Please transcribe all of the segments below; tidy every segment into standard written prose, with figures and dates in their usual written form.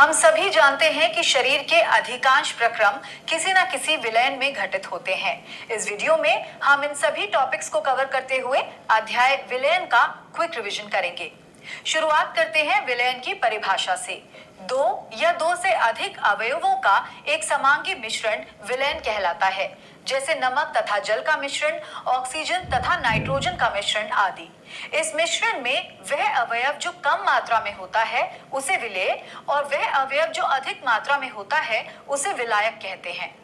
हम सभी जानते हैं कि शरीर के अधिकांश प्रक्रम किसी न किसी विलयन में घटित होते हैं। इस वीडियो में हम इन सभी टॉपिक्स को कवर करते हुए अध्याय विलयन का क्विक रिवीजन करेंगे। शुरुआत करते हैं विलयन की परिभाषा से। दो या दो से अधिक अवयवों का एक समांगी मिश्रण विलयन कहलाता है, जैसे नमक तथा जल का मिश्रण, ऑक्सीजन तथा नाइट्रोजन का मिश्रण आदि। इस मिश्रण में वह अवयव जो कम मात्रा में होता है उसे विलेय और वह अवयव जो अधिक मात्रा में होता है उसे विलायक कहते हैं।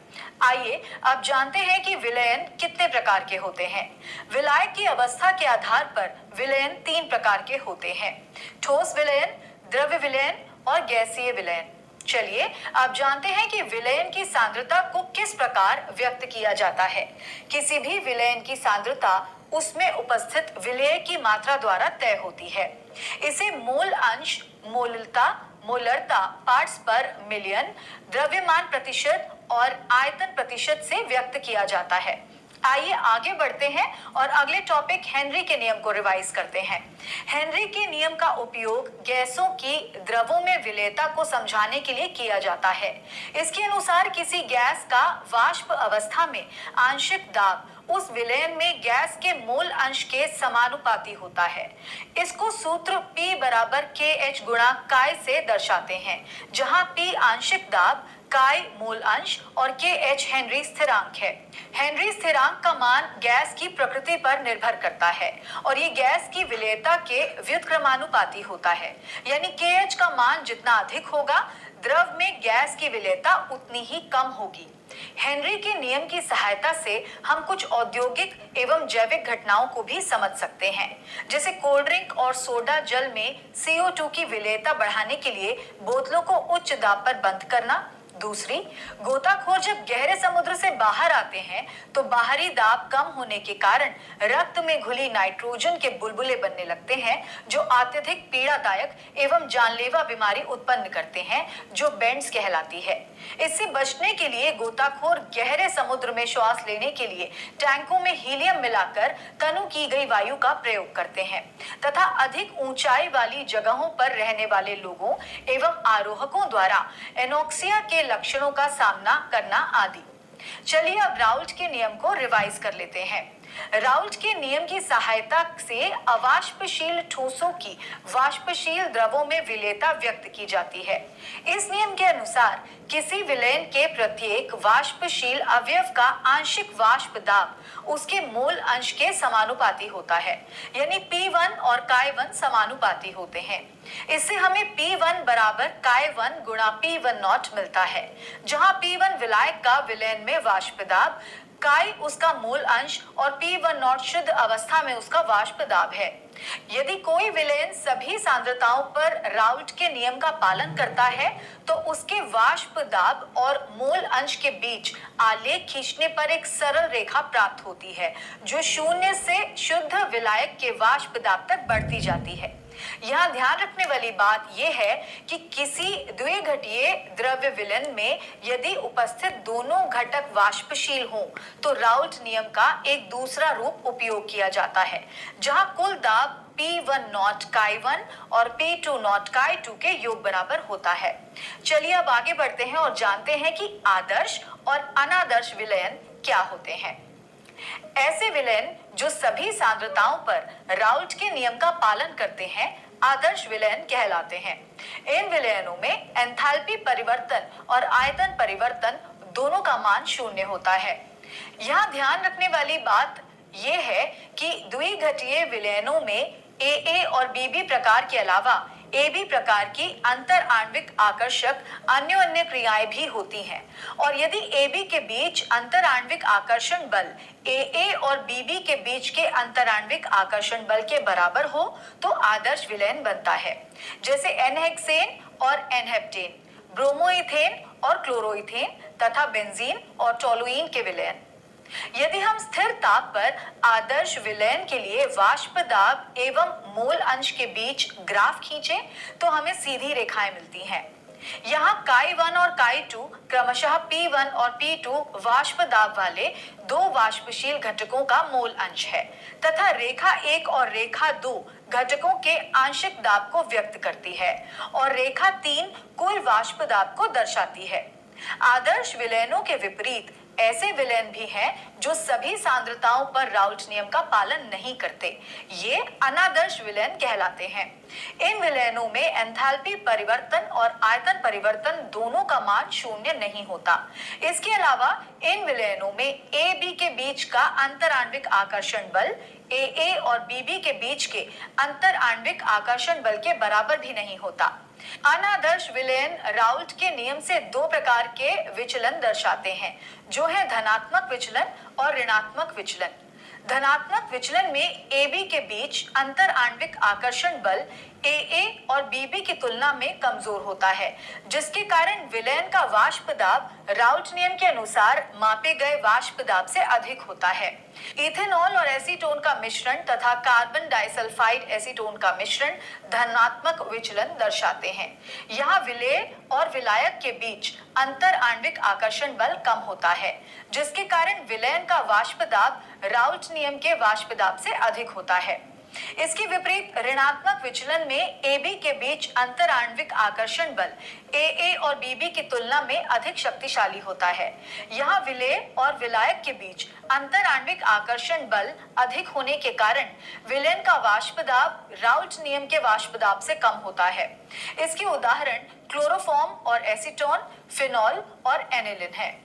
आइए अब जानते हैं कि विलयन कितने प्रकार के होते हैं। विलायक की अवस्था के आधार पर विलयन तीन प्रकार के होते हैं: ठोस विलयन, द्रव्य विलयन और गैसीय विलयन। चलिए आप जानते हैं कि विलयन की सांद्रता को किस प्रकार व्यक्त किया जाता है। किसी भी विलयन की सांद्रता उसमें उपस्थित विलेय की मात्रा द्वारा तय होती है। इसे मोल अंश, मोलता, मोलरता, पार्ट्स पर मिलियन, द्रव्यमान प्रतिशत और आयतन प्रतिशत से व्यक्त किया जाता है। आइए आगे बढ़ते हैं और अगले टॉपिक हेनरी के नियम को रिवाइज करते हैं। हेनरी के नियम का उपयोग गैसों की द्रवों में विलेयता को समझाने के लिए किया जाता है। इसके अनुसार किसी गैस का वाष्प अवस्था में आंशिक दाब उस विलयन में गैस के मोल अंश के समानुपाती होता है। इसको सूत्र P बराबर KH गुणा काय से दर्शाते हैं, जहां P आंशिक दाब, काय मूल अंश और KH हेनरी स्थिरांक है। हेनरी स्थिरांक का मान गैस की प्रकृति पर निर्भर करता है और ये गैस की विलेयता के व्युत्क्रमानुपाती होता है, यानी KH का मान जितना अधिक होगा द्रव में गैस की विलेयता उतनी ही कम होगी। हेनरी के नियम की सहायता से हम कुछ औद्योगिक एवं जैविक घटनाओं को भी समझ सकते हैं, जैसे कोल्ड ड्रिंक और सोडा जल में CO2 की विलेयता बढ़ाने के लिए बोतलों को उच्च दाब पर बंद करना। दूसरी, गोताखोर जब गहरे समुद्र से बाहर आते हैं तो बाहरी दाब कम होने के कारण रक्त में घुली नाइट्रोजन के बुलबुले बनने लगते हैं, जो अत्यधिक पीड़ादायक एवं जानलेवा बीमारी उत्पन्न करते हैं, जो बेंड्स कहलाती है। इससे बचने के लिए गोताखोर गहरे समुद्र में श्वास लेने के लिए टैंकों में हीलियम मिलाकर तनु की गई वायु का प्रयोग करते हैं तथा अधिक ऊंचाई वाली जगहों पर रहने वाले लोगों एवं आरोहकों द्वारा एनोक्सिया के लक्षणों का सामना करना आदि। चलिए अब राउल्ट के नियम को रिवाइज कर लेते हैं। राउल्ट के नियम की सहायता से अवाष्पशील ठोसों की वाष्पशील द्रवों में विलेयता व्यक्त की जाती है। इस नियम के अनुसार किसी विलयन के प्रत्येक वाष्पशील अवयव का आंशिक वाष्प दाब उसके मोल अंश के समानुपाती होता है, यानी P1 और K1 समानुपाती होते हैं। इससे हमें P1 बराबर K1 गुणा P1 नॉट मिलता है, जहां P1 विलायक का विलयन में वाष्प दाब, काय उसका मूल अंश और P1 नॉट शुद्ध अवस्था में उसका वाष्प दाब है। यदि कोई विलयन सभी सांद्रताओं पर राउल्ट के नियम का पालन करता है तो उसके वाष्प दाब और मूल अंश के बीच आलेख खींचने पर एक सरल रेखा प्राप्त होती है, जो शून्य से शुद्ध विलायक के वाष्प दाब तक बढ़ती जाती है। यहाँ ध्यान रखने वाली बात यह है कि किसी द्विघटीय द्रव्य विलयन में यदि उपस्थित दोनों घटक वाष्पशील हों तो राउल्ट नियम का एक दूसरा रूप उपयोग किया जाता है, जहां कुल दाब P1 नॉट K1 और P2 नॉट K2 के योग बराबर होता है। चलिए अब आगे बढ़ते हैं और जानते हैं कि आदर्श और अनादर्श विलयन क्या होते हैं। ऐसे विलयन जो सभी सांद्रताओं पर राउल्ट के नियम का पालन करते हैं आदर्श विलयन कहलाते हैं। इन विलयनों में एंथैल्पी परिवर्तन और आयतन परिवर्तन दोनों का मान शून्य होता है। यहाँ ध्यान रखने वाली बात यह है कि द्विघटीय विलयनों में AA और BB प्रकार के अलावा AB प्रकार की अंतर आणविक आकर्षक अन्य क्रियाएं भी होती हैं, और यदि AB के बीच अंतर आणविक आकर्षण बल AA और BB के बीच के अंतर आणविक आकर्षण बल के बराबर हो तो आदर्श विलयन बनता है, जैसे N-हेक्सेन और N-हेप्टेन, ब्रोमोइथेन और क्लोरोइथेन तथा बेंजीन और टोलुईन के विलयन। यदि हम स्थिर ताप पर आदर्श विलयन के लिए वाष्प दाब एवं मोल अंश के बीच ग्राफ खींचें तो हमें सीधी रेखाएं मिलती हैं। यहाँ K1 और K2 क्रमशः P1 और P2 वाष्प दाब वाले दो वाष्पशील घटकों का मोल अंश है तथा रेखा 1 और रेखा 2 घटकों के आंशिक दाब को व्यक्त करती है और रेखा 3 कुल वाष्प दाब को दर्शाती है। आदर्श विलयनों के विपरीत ऐसे विलयन भी हैं जो सभी सांद्रताओं पर राउल्ट नियम का पालन नहीं करते। ये अनादर्श विलयन कहलाते हैं। इन विलयनों में एंथैल्पी परिवर्तन और आयतन परिवर्तन दोनों का मान शून्य नहीं होता। इसके अलावा इन विलयनों में ए बी के बीच का अंतर आणविक आकर्षण बल ए और बी के बीच के अंतर आणविक आकर्षण बल के बराबर भी नहीं होता। अनादर्श विलयन राउल्ट के नियम से दो प्रकार के विचलन दर्शाते हैं, जो है धनात्मक विचलन और ऋणात्मक विचलन। धनात्मक विचलन में ए बी के बीच अंतर आणविक आकर्षण बल ए और बी की तुलना में कमजोर होता है, जिसके कारण विलयन का वाष्प दाब राउल्ट नियम के अनुसार मापे गए वाष्प दाब से अधिक होता है। इथेनॉल और एसीटोन का मिश्रण तथा कार्बन डाइसल्फाइड एसीटोन का मिश्रण धनात्मक विचलन दर्शाते हैं। यहाँ विलेय और विलायक के बीच अंतर आणविक आकर्षण बल कम होता है, जिसके कारण विलयन का वाष्प दाब राउल्ट नियम के वाष्प दाब से अधिक होता है। इसके विपरीत ऋणात्मक विचलन में ए बी के बीच अंतर आणविक आकर्षण बल ए और बी की तुलना में अधिक शक्तिशाली होता है। यहाँ विलेय और विलायक के बीच अंतर आणविक आकर्षण बल अधिक होने के कारण विलयन का वाष्प दाब राउल्ट नियम के वाष्प दाब से कम होता है। इसके उदाहरण क्लोरोफॉर्म और एसीटोन, फिनॉल और एनिलीन है।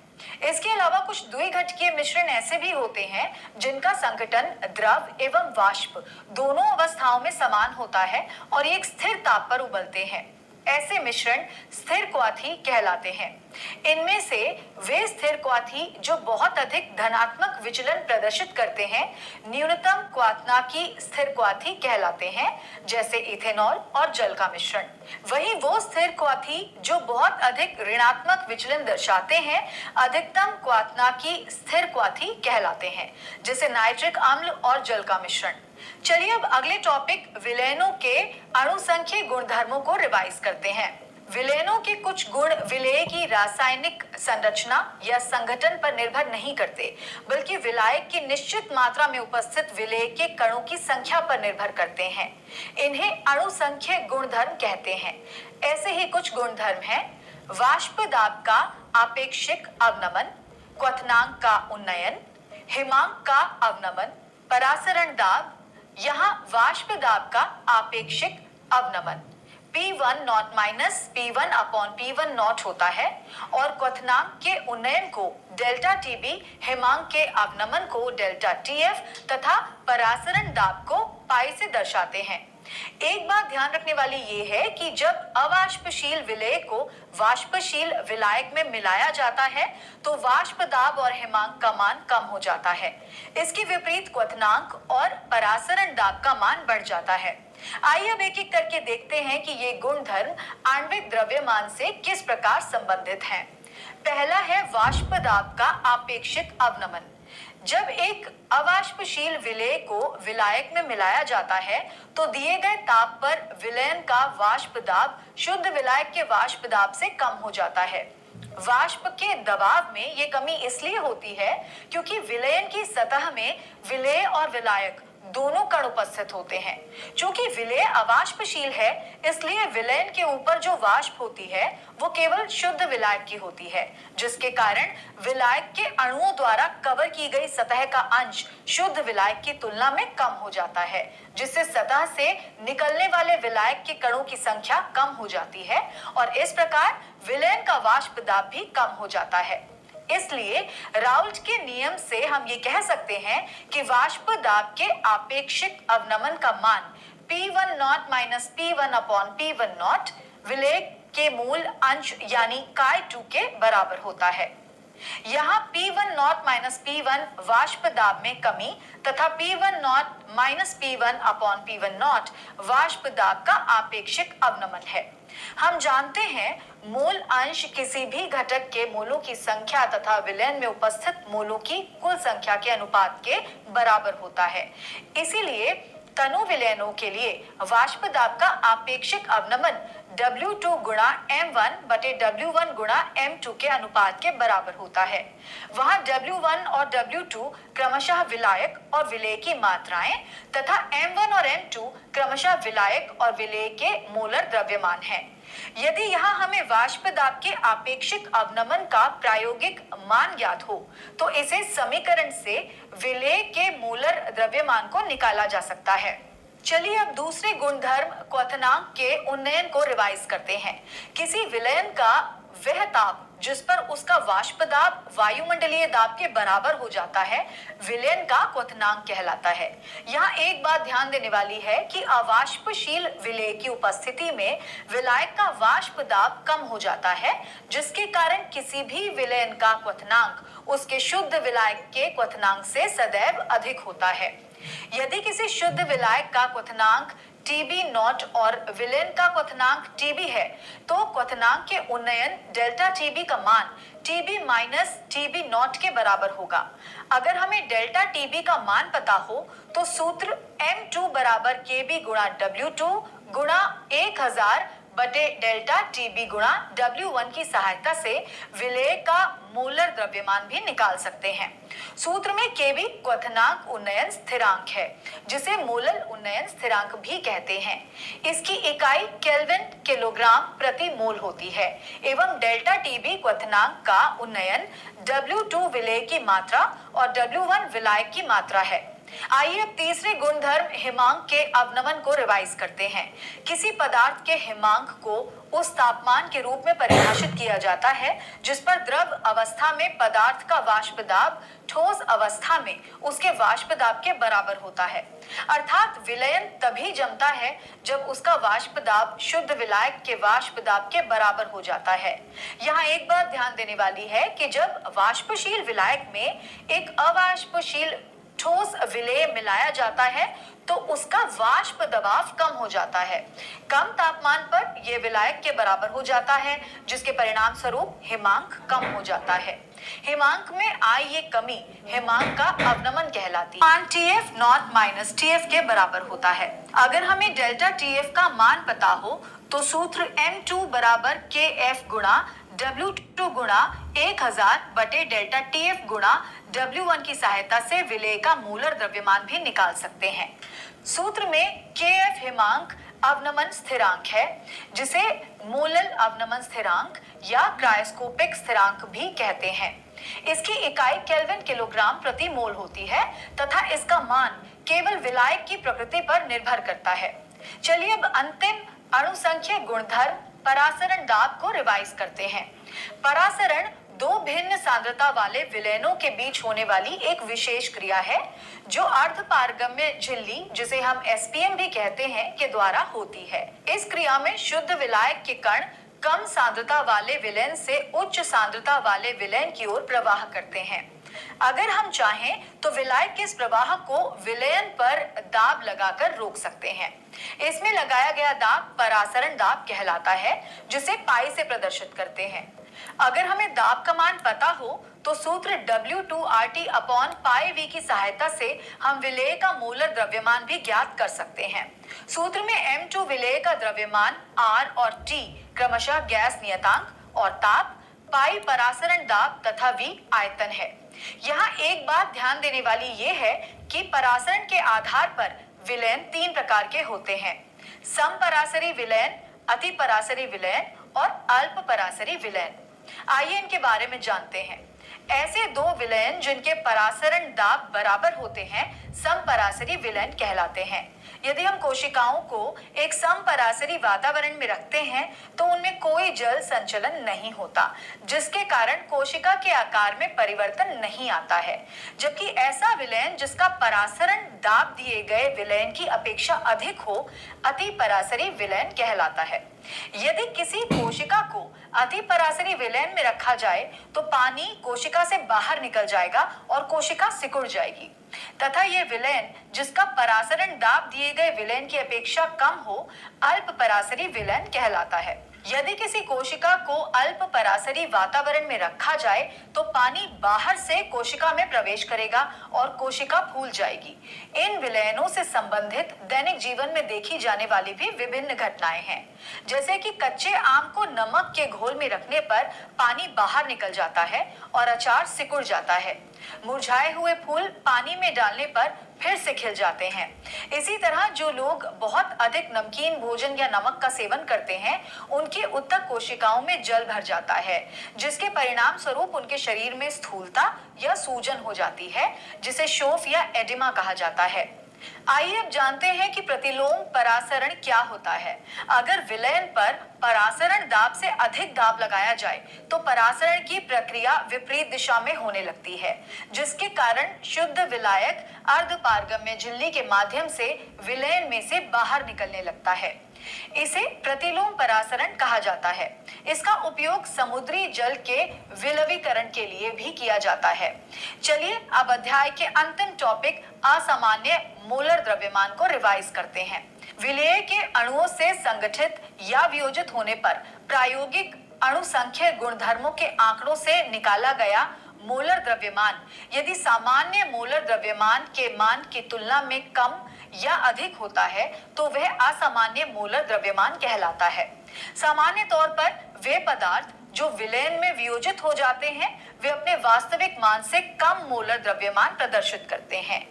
इसके अलावा कुछ द्विघटकीय मिश्रण ऐसे भी होते हैं जिनका संघटन द्रव एवं वाष्प दोनों अवस्थाओं में समान होता है और एक स्थिर ताप पर उबलते हैं। ऐसे मिश्रण स्थिर क्वाथी कहलाते हैं। इनमें से वे स्थिर क्वाथी जो बहुत अधिक धनात्मक विचलन प्रदर्शित करते हैं न्यूनतम क्वाथनांकी स्थिर क्वाथी कहलाते हैं, जैसे इथेनॉल और जल का मिश्रण। वहीं वो स्थिर क्वाथी जो बहुत अधिक ऋणात्मक विचलन दर्शाते हैं अधिकतम क्वाथनांकी स्थिर क्वाथी कहलाते हैं, जैसे नाइट्रिक अम्ल और जल का मिश्रण। चलिए अब अगले टॉपिक विलयनों के अणुसंख्यिक गुणधर्मों को रिवाइज करते हैं। विलयनों के कुछ गुण विलेय की रासायनिक संरचना या संगठन पर निर्भर नहीं करते, बल्कि विलायक की निश्चित मात्रा में उपस्थित विलेय के कणों की संख्या पर निर्भर करते हैं। इन्हें अणुसंख्यिक गुणधर्म कहते हैं। ऐसे ही कुछ गुणधर्म हैं: वाष्प दाब का आपेक्षिक अवनमन, क्वथनांक का उन्नयन, हिमांक का अवनमन, परासरण दाब। यहाँ वाष्प दाब का आपेक्षिक अवनमन P1 nought minus P1 upon P1 not होता है और क्वथनांक के उन्नयन को डेल्टा TB, हिमांक के अवनमन को डेल्टा TF तथा परासरण दाब को पाई से दर्शाते हैं। एक बात ध्यान रखने वाली ये है कि जब अवाष्पशील विलेय को वाष्पशील विलायक में मिलाया जाता है तो वाष्प दाब और हिमांक का मान कम हो जाता है। इसके विपरीत क्वथनांक और परासरण दाब का मान बढ़ जाता है। आइए अब एक एक करके देखते हैं कि ये गुणधर्म आणविक द्रव्यमान से किस प्रकार संबंधित हैं। पहला है वाष्प दाब का आपेक्षिक अवनमन। जब एक अवाष्पशील विलेय को विलायक में मिलाया जाता है तो दिए गए ताप पर विलयन का वाष्प दाब शुद्ध विलायक के वाष्प दाब से कम हो जाता है। वाष्प के दबाव में ये कमी इसलिए होती है क्योंकि विलयन की सतह में विलेय और विलायक दोनों कण उपस्थित होते हैं। चूंकि विलेय अवाष्पशील है, इसलिए विलयन के ऊपर जो वाष्प होती है वो केवल शुद्ध विलायक की होती है, जिसके कारण विलायक के अणुओं द्वारा कवर की गई सतह का अंश शुद्ध विलायक की तुलना में कम हो जाता है, जिससे सतह से निकलने वाले विलायक के कणों की संख्या कम हो जाती है और इस प्रकार विलयन का वाष्प दाब भी कम हो जाता है। इसलिए राउल्ट के नियम से हम ये कह सकते हैं कि वाष्प दाब के आपेक्षिक अवनमन का मान P1 nought minus P1 upon P1 nought विलेय के मूल अंश यानी Chi2 के बराबर होता है। यहाँ P1 नॉट माइनस P1 वाष्प दाब में कमी तथा P1 nought minus P1 upon P1 not वाष्प दाब का आपेक्षिक अवनमन है। हम जानते हैं मोल अंश किसी भी घटक के मोलों की संख्या तथा विलयन में उपस्थित मोलों की कुल संख्या के अनुपात के बराबर होता है। इसीलिए तनु विलयनों के लिए वाष्प दाब का आपेक्षिक अवनमन W2 गुणा M1 बटे W1 गुणा M2 के अनुपात के बराबर होता है। वहां W1 और W2 क्रमशः विलायक और विलेय की मात्राएं तथा M1 और M2 क्रमशः विलायक और विलेय के मोलर द्रव्यमान हैं। यदि यहाँ हमें वाष्प दाब के आपेक्षिक अवनमन का प्रायोगिक मान ज्ञात हो तो इसे समीकरण से विलेय के मोलर द्रव्यमान को निकाला जा सकता है। चलिए अब दूसरे गुणधर्म क्वथनांक के उन्नयन को रिवाइज करते हैं। किसी विलयन का वह ताप जिस पर उसका वाष्प दाब वायुमंडलीय दाब के बराबर हो जाता है विलयन का क्वथनांक कहलाता है। यहाँ एक बात ध्यान देने वाली है कि अवाष्पशील विलेय की उपस्थिति में विलायक का वाष्प दाब कम हो जाता है, जिसके कारण किसी भी विलयन का क्वथनांक उसके शुद्ध विलायक के क्वथनांक से सदैव अधिक होता है। यदि किसी शुद्ध विलायक का क्वथनांक Tb नॉट और विलयन का क्वथनांक Tb है तो क्वथनांक के उन्नयन डेल्टा Tb का मान Tb माइनस Tb नॉट के बराबर होगा। अगर हमें डेल्टा Tb का मान पता हो तो सूत्र M2 बराबर Kb गुणा W2 गुणा 1000 बटे डेल्टा Tb गुणा W1 की सहायता से विलेय का मोलर द्रव्यमान भी निकाल सकते हैं। सूत्र में Kb क्वथनांक उन्नयन स्थिरांक है, जिसे मोलल उन्नयन स्थिरांक भी कहते हैं। इसकी इकाई केल्विन किलोग्राम प्रति मोल होती है एवं डेल्टा Tb क्वथनांक का उन्नयन W2 विलेय की मात्रा और W1 विलायक की मात्रा है। आइए अब तीसरे गुणधर्म हिमांक के अवनमन को रिवाइज करते हैं। किसी पदार्थ के हिमांक को उस तापमान के रूप में परिभाषित किया जाता है जिस पर द्रव अवस्था में पदार्थ का वाष्प दाब ठोस अवस्था में उसके वाष्प दाब के बराबर होता है। अर्थात विलयन तभी जमता है जब उसका वाष्प दाब शुद्ध विलायक के वाष्प दाब के बराबर हो जाता है। यहाँ एक बात ध्यान देने वाली है कि जब वाष्पशील विलायक में एक अवाष्पशील ठोस विलेय मिलाया जाता है तो उसका वाष्प दबाव कम हो जाता है। कम तापमान पर यह विलायक के बराबर हो जाता है, जिसके परिणाम स्वरूप हिमांक कम हो जाता है। हिमांक में आई ये कमी हिमांक का अवनमन कहलाती है। मान Tf नॉट माइनस Tf के बराबर होता है। अगर हमें डेल्टा Tf का मान पता हो तो सूत्र M2 बराबर Kf गुणा W2 गुणा 1000 बटे डेल्टा Tf गुणा W1 की सहायता से विलेय का मोलर द्रव्यमान भी निकाल सकते हैं। सूत्र में Kf हिमांक अवनमन स्थिरांक है, जिसे मोलल अवनमन स्थिरांक या क्रायोस्कोपिक स्थिरांक भी कहते हैं। इसकी इकाई केल्विन किलोग्राम प्रति मोल होती है तथा इसका मान केवल विलायक की प्रकृति पर निर्भर करता है। चलिए अब अंतिम अणुसंख्यक गुणधर्म परासरण दाब को रिवाइज करते हैं। परासरण दो भिन्न सांद्रता वाले विलयनों के बीच होने वाली एक विशेष क्रिया है जो अर्धपारगम्य झिल्ली, जिसे हम SPM भी कहते हैं, के द्वारा होती है। इस क्रिया में शुद्ध विलायक के कण कम सांद्रता वाले विलयन से उच्च सांद्रता वाले विलयन की ओर प्रवाह करते हैं। अगर हम चाहें तो विलायक के इस प्रवाह को विलयन पर दाब लगाकर रोक सकते हैं। इसमें लगाया गया दाब परासरण दाब कहलाता है, जिसे पाई से प्रदर्शित करते हैं। अगर हमें दाब का मान पता हो तो सूत्र W2RT अपॉन पाई V की सहायता से हम विलेय का मोलर द्रव्यमान भी ज्ञात कर सकते हैं। सूत्र में M2 विलेय का द्रव्यमान R और T क्रमशः गैस नियतांक और ताप, पाई परासरण दाब तथा V आयतन है। यहाँ एक बात ध्यान देने वाली ये है कि परासरण के आधार पर विलयन तीन प्रकार के होते हैं: समपरासरी विलयन, अति परासरी विलयन और अल्प परासरी विलयन। आइए इनके बारे में जानते हैं। ऐसे दो विलयन जिनके परासरण दाब बराबर होते हैं समपरासरी विलयन कहलाते हैं। यदि हम कोशिकाओं को एक समपरासरी वातावरण में रखते हैं तो उनमें कोई जल संचलन नहीं होता, जिसके कारण कोशिका के आकार में परिवर्तन नहीं आता है। जबकि ऐसा विलयन जिसका परासरण दाब दिए गए विलयन की अपेक्षा अधिक हो अति परासरी विलयन कहलाता है। यदि किसी कोशिका को अति परासरी विलयन में रखा जाए तो पानी कोशिका से बाहर निकल जाएगा और कोशिका सिकुड़ जाएगी, तथा यह विलयन जिसका परासरण दाब दिए गए विलयन की अपेक्षा कम हो अल्प परासरी विलयन कहलाता है। यदि किसी कोशिका को अल्प परासरी वातावरण में रखा जाए तो पानी बाहर से कोशिका में प्रवेश करेगा और कोशिका फूल जाएगी। इन विलयनों से संबंधित दैनिक जीवन में देखी जाने वाली भी विभिन्न घटनाएं हैं, जैसे कि कच्चे आम को नमक के घोल में रखने पर पानी बाहर निकल जाता है और अचार सिकुड़ जाता है। मुरझाए हुए फूल पानी में डालने पर फिर से खिल जाते हैं। इसी तरह जो लोग बहुत अधिक नमकीन भोजन या नमक का सेवन करते हैं, उनकी उत्तक कोशिकाओं में जल भर जाता है, जिसके परिणाम स्वरूप उनके शरीर में स्थूलता या सूजन हो जाती है, जिसे शोफ या एडिमा कहा जाता है। आइए अब जानते हैं कि प्रतिलोम परासरण क्या होता है। अगर विलयन पर परासरण दाब से अधिक दाब लगाया जाए तो परासरण की प्रक्रिया विपरीत दिशा में होने लगती है, जिसके कारण शुद्ध विलायक अर्धपारगम्य झिल्ली के माध्यम से विलयन में से बाहर निकलने लगता है। इसे प्रतिलोम परासरण कहा जाता है। इसका उपयोग समुद्री जल के विलवीकरण के लिए भी किया जाता है। चलिए अब अध्याय के अंतिम टॉपिक असामान्य मोलर द्रव्यमान को रिवाइज करते हैं। विलेय के अणुओं से संगठित या वियोजित होने पर प्रायोगिक अणुसंख्यक गुणधर्मों के आंकड़ों से निकाला गया मोलर द्रव्यमान यदि सामान्य मोलर द्रव्यमान के मान की तुलना में कम या अधिक होता है तो वह असामान्य मोलर द्रव्यमान कहलाता है। सामान्य तौर पर वे पदार्थ जो विलयन में वियोजित हो जाते हैं वे अपने वास्तविक मान से कम मोलर द्रव्यमान प्रदर्शित करते हैं।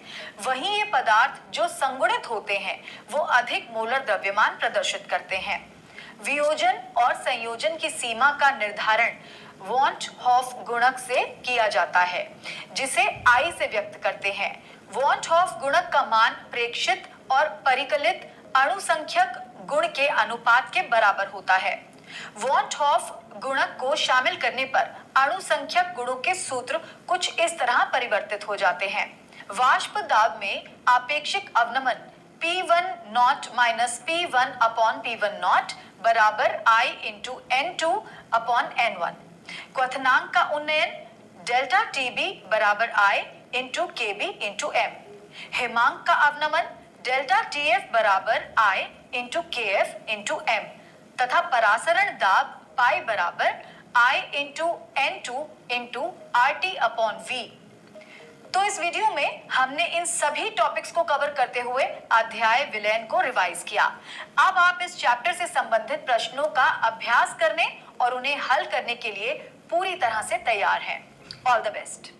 वहीं ये पदार्थ जो संगुणित होते हैं वो अधिक मोलर द्रव्यमान प्रदर्शित करते हैं। वियोजन और संयोजन की सीमा का निर्धारण वॉन हॉफ गुणक से किया जाता है, जिसे I से व्यक्त करते हैं। वॉन हॉफ गुणक का मान प्रेक्षित और परिकलित अणुसंख्यक गुण के अनुपात के बराबर होता है। वॉन हॉफ गुणक को शामिल करने पर अणुसंख्यक गुणों के सूत्र कुछ इस तरह परिवर्तित हो जाते हैं। वाष्प दाब में आपेक्षिक अवनमन P1 nought minus P1 upon P1 not बराबर I into N2 upon N1। क्वथनांक का उन्नयन डेल्टा TB बराबर I into KB into M। हिमांक का अवनमन डेल्टा TF बराबर I into KF into M तथा परासरण दाब पाई बराबर I into N2 into RT upon V। तो इस वीडियो में हमने इन सभी टॉपिक्स को कवर करते हुए अध्याय विलयन को रिवाइज किया। अब आप इस चैप्टर से संबंधित प्रश्नों का अभ्यास करने और उन्हें हल करने के लिए पूरी तरह से तैयार हैं। All the best.